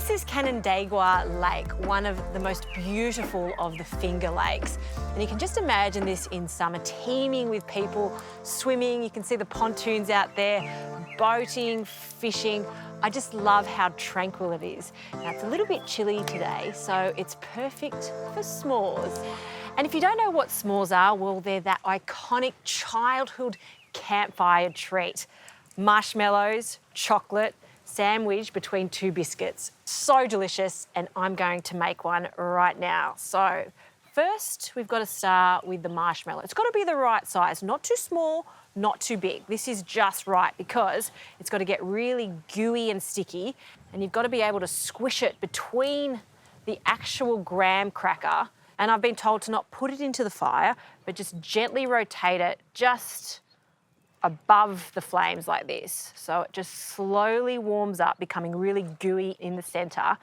This is Canandaigua Lake, one of the most beautiful of the Finger Lakes. And you can just imagine this in summer, teeming with people swimming. You can see the pontoons out there, boating, fishing. I just love how tranquil it is. Now, it's a little bit chilly today, so it's perfect for s'mores. And if you don't know what s'mores are, well, they're that iconic childhood campfire treat. Marshmallows, chocolate, sandwich between two biscuits. So delicious, and I'm going to make one right now. So first, we've got to start with the marshmallow. It's got to be the right size, not too small, not too big. This is just right because it's got to get really gooey and sticky, and you've got to be able to squish it between the actual graham cracker. And I've been told to not put it into the fire, but just gently rotate it just above the flames like this. So it just slowly warms up, becoming really gooey in the centre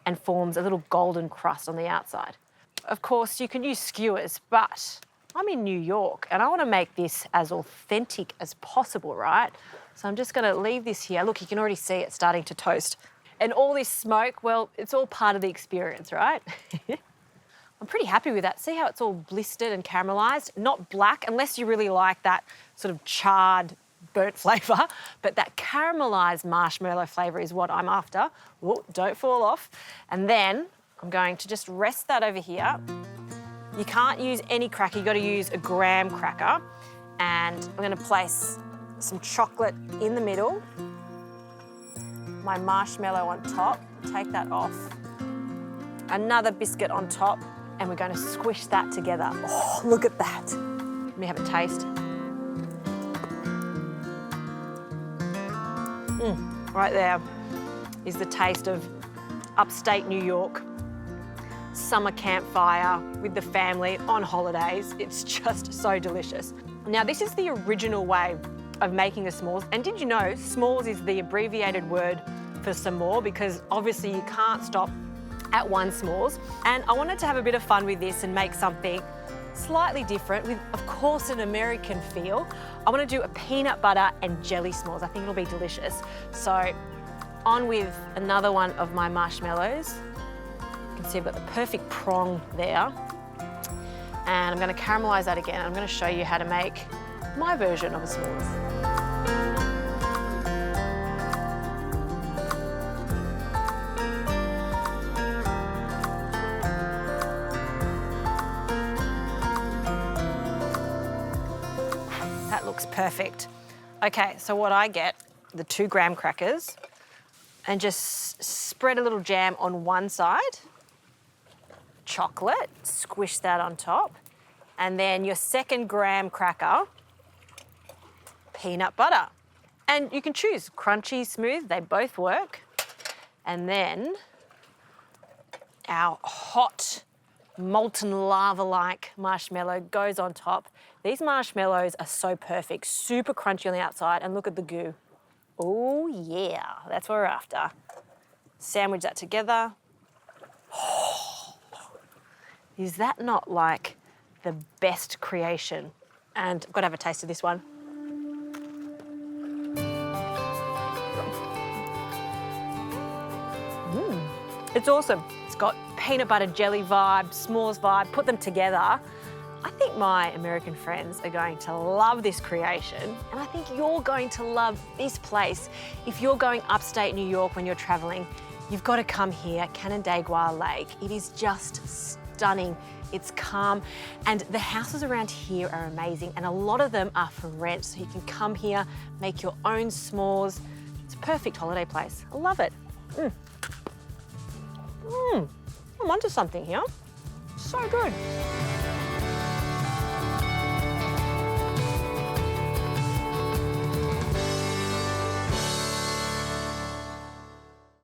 and forms a little golden crust on the outside. Of course, you can use skewers, but I'm in New York and I want to make this as authentic as possible, right? So I'm just going to leave this here. Look, you can already see it starting to toast. And all this smoke, well, it's all part of the experience, right? I'm pretty happy with that. See how it's all blistered and caramelised? Not black, unless you really like that sort of charred, burnt flavour, but that caramelised marshmallow flavour is what I'm after. Whoa, don't fall off. And then I'm going to just rest that over here. You can't use any cracker, you've got to use a graham cracker. And I'm going to place some chocolate in the middle, my marshmallow on top, take that off, another biscuit on top, and we're going to squish that together. Oh, look at that. Let me have a taste. Right there is the taste of upstate New York, summer campfire with the family on holidays. It's just so delicious. Now, this is the original way of making a s'mores. And did you know s'mores is the abbreviated word for some more, because obviously you can't stop at one s'mores. And I wanted to have a bit of fun with this and make something slightly different with, of course, an American feel. I want to do a peanut butter and jelly s'mores. I think it'll be delicious. So on with another one of my marshmallows. You can see I've got the perfect prong there. And I'm going to caramelise that again. I'm going to show you how to make my version of a s'mores. That looks perfect. Okay, so what I get, the 2 graham crackers, and just spread a little jam on one side, chocolate, squish that on top, and then your 2nd graham cracker, peanut butter. And you can choose crunchy, smooth, they both work. And then our hot, molten lava-like marshmallow goes on top. These marshmallows are so perfect, super crunchy on the outside, and look at the goo. Oh yeah, that's what we're after. Sandwich that together. Oh, is that not like the best creation? And I've got to have a taste of this one. It's awesome. It's got peanut butter jelly vibe, s'mores vibe, put them together. I think my American friends are going to love this creation, and I think you're going to love this place. If you're going upstate New York when you're traveling, you've got to come here, Canandaigua Lake. It is just stunning. It's calm, and the houses around here are amazing, and a lot of them are for rent, so you can come here, make your own s'mores. It's a perfect holiday place. I love it. I'm onto something here. So good.